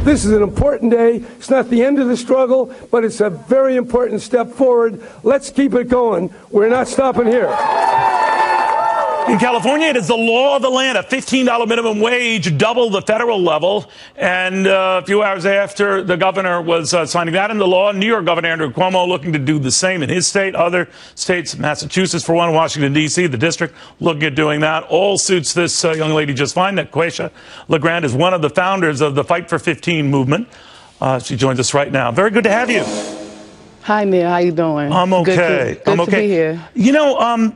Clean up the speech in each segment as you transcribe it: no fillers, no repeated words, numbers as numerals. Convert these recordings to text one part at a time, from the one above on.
This is an important day. It's not the end of the struggle, but it's a very important step forward. Let's keep it going. We're not stopping here. In California, it is the law of the land, a $15 minimum wage, double the federal level. And a few hours after the governor was signing that into law, New York Governor Andrew Cuomo looking to do the same in his state. Other states, Massachusetts, for one, Washington, D.C., the district, looking at doing that. All suits this young lady just fine. Quaysha LeGrand is one of the founders of the Fight for 15 movement. She joins us right now. Very good to have you. Hi, Neil. How you doing? I'm okay. Good to be here. You know,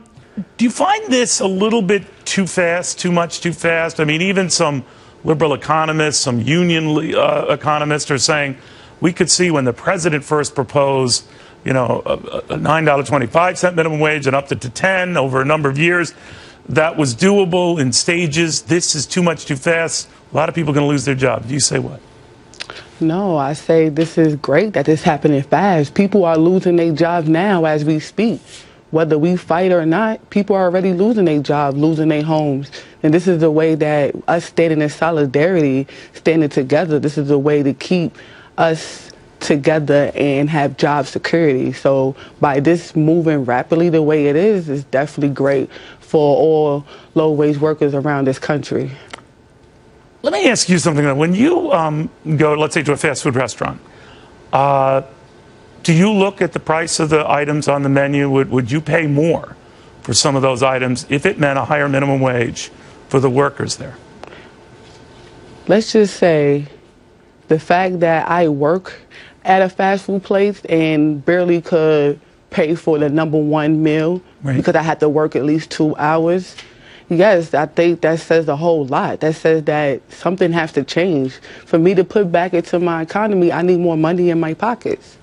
do you find this a little bit too fast, too much too fast? I mean, even some liberal economists, some union economists are saying we could see when the president first proposed, you know, a $9.25 minimum wage and up to 10 over a number of years, that was doable in stages. This is too much too fast. A lot of people are going to lose their jobs. You say what? No, I say this is great that it's happening fast. People are losing their jobs now as we speak. Whether we fight or not, people are already losing their jobs, losing their homes. And this is the way that us standing in solidarity, standing together, this is the way to keep us together and have job security. So by this moving rapidly the way it is, it's definitely great for all low-wage workers around this country. Let me ask you something. When you go, let's say, to a fast food restaurant, do you look at the price of the items on the menu? Would you pay more for some of those items if it meant a higher minimum wage for the workers there? Let's just say the fact that I work at a fast food place and barely could pay for the #1 meal because I had to work at least 2 hours. Yes, I think that says a whole lot. That says that something has to change. For me to put back into my economy, I need more money in my pockets.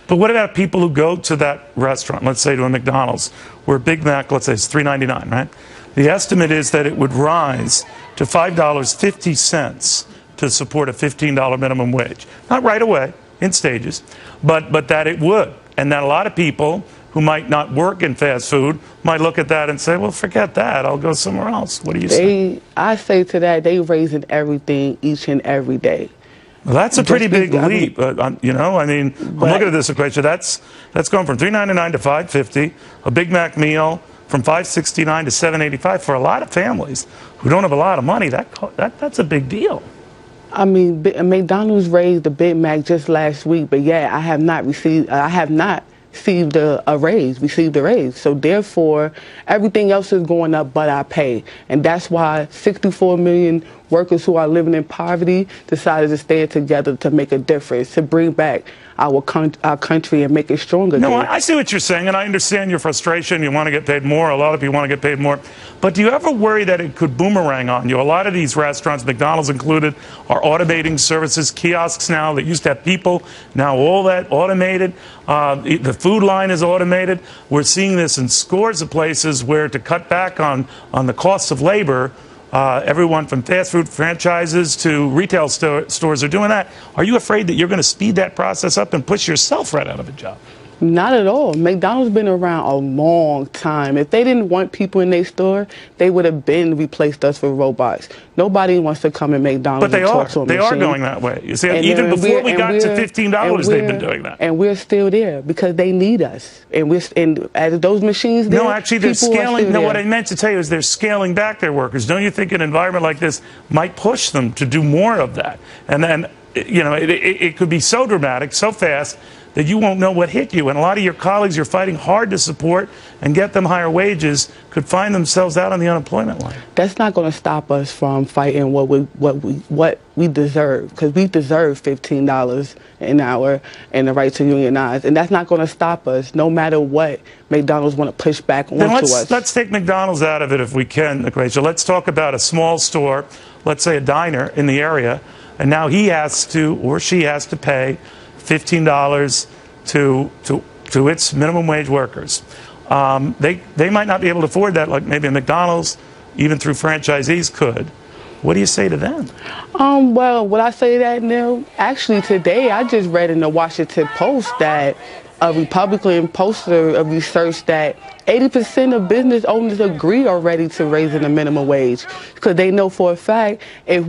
But what about people who go to that restaurant, let's say to a McDonald's, where a Big Mac, let's say, is $3.99, right? The estimate is that it would rise to $5.50 to support a $15 minimum wage. Not right away, in stages, but that it would. And that a lot of people who might not work in fast food might look at that and say, well, forget that, I'll go somewhere else. What do you say? I say to that, they raising everything each and every day. Well, that's a pretty big leap, you know. I mean, I'm looking at this equation. That's going from $3.99 to $5.50. A Big Mac meal from $5.69 to $7.85 for a lot of families who don't have a lot of money. That's a big deal. I mean, McDonald's raised the Big Mac just last week, but yeah, I have not received a raise. So therefore, everything else is going up but our pay. And that's why 64 million workers who are living in poverty decided to stand together to make a difference, to bring back our country and make it stronger. No, I see what you're saying, and I understand your frustration. You want to get paid more. A lot of people want to get paid more. But do you ever worry that it could boomerang on you? A lot of these restaurants, McDonald's included, are automating services, kiosks now that used to have people. Now all that automated. The food line is automated. We're seeing this in scores of places where to cut back on the costs of labor, everyone from fast food franchises to retail stores are doing that. Are you afraid that you're going to speed that process up and push yourself right out of a job? Not at all. McDonald's been around a long time. If they didn't want people in their store, they would have been replaced us with robots. Nobody wants to come in McDonald's and talk to a machine. They are going that way. You see, even before we got to $15, they've been doing that. And we're still there because they need us. And as those machines there, no, actually, they're scaling. No, what I meant to tell you is they're scaling back their workers. Don't you think an environment like this might push them to do more of that? And then, you know, it could be so dramatic, so fast, that you won't know what hit you. And a lot of your colleagues you're fighting hard to support and get them higher wages could find themselves out on the unemployment line. That's not going to stop us from fighting what we deserve, because we deserve $15 an hour and the right to unionize. And that's not going to stop us, no matter what McDonald's want to push back onto us. Let's take McDonald's out of it if we can, Equasia. Let's talk about a small store, let's say a diner in the area, and now he has to, or she has to pay $15 to its minimum wage workers. They might not be able to afford that, like maybe a McDonald's, even through franchisees could. What do you say to them? Well, what I say to that, Neil, actually today I just read in the Washington Post that a Republican posted a research that 80% of business owners agree already to raising the minimum wage, because they know for a fact if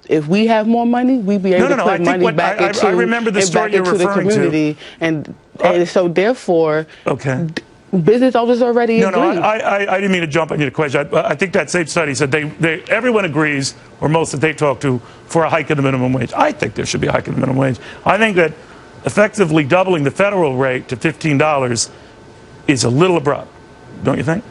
if we have more money, we be able to put money back into I remember the story you're the referring community, and so therefore, okay. Business owners already agree. No, I didn't mean to jump on your question. I think that same study said everyone agrees, or most that they talk to, for a hike in the minimum wage. I think there should be a hike in the minimum wage. I think that effectively doubling the federal rate to $15 is a little abrupt, don't you think?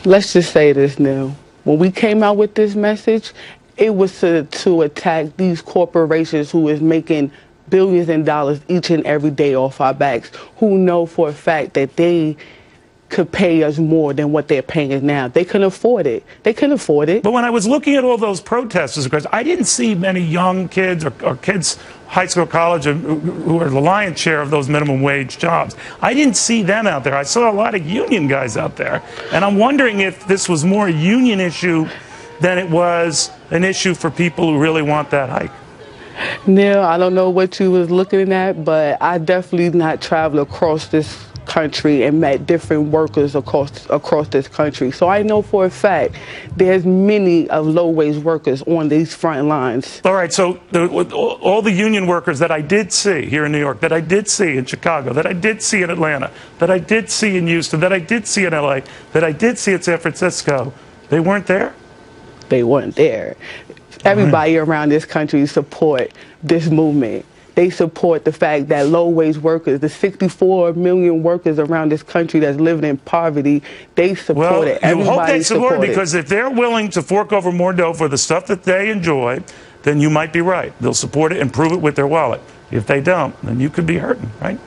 Let's just say this now. When we came out with this message, it was to attack these corporations who is making billions in dollars each and every day off our backs, who know for a fact that they could pay us more than what they're paying us now. They couldn't afford it. They couldn't afford it. But when I was looking at all those protesters, I didn't see many young kids or kids, high school, college, who are the lion's share of those minimum wage jobs. I didn't see them out there. I saw a lot of union guys out there. And I'm wondering if this was more a union issue than it was an issue for people who really want that hike. Neil, I don't know what you was looking at, but I definitely not traveled across this country and met different workers across this country. So I know for a fact there's many of low-wage workers on these front lines. All right, so all the union workers that I did see here in New York, that I did see in Chicago, that I did see in Atlanta, that I did see in Houston, that I did see in LA, that I did see in San Francisco, they weren't there? They weren't there. Everybody around this country support this movement. They support the fact that low-wage workers, the 64 million workers around this country that's living in poverty, they support it. Well, you hope they support it, because if they're willing to fork over more dough for the stuff that they enjoy, then you might be right. They'll support it and prove it with their wallet. If they don't, then you could be hurting, right?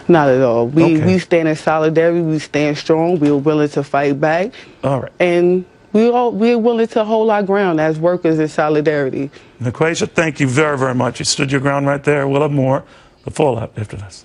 Not at all. We stand in solidarity. We stand strong. We're willing to fight back. All right. And we're willing to hold our ground as workers in solidarity. Niquasia, thank you very, very much. You stood your ground right there. We'll have more. The fallout after this.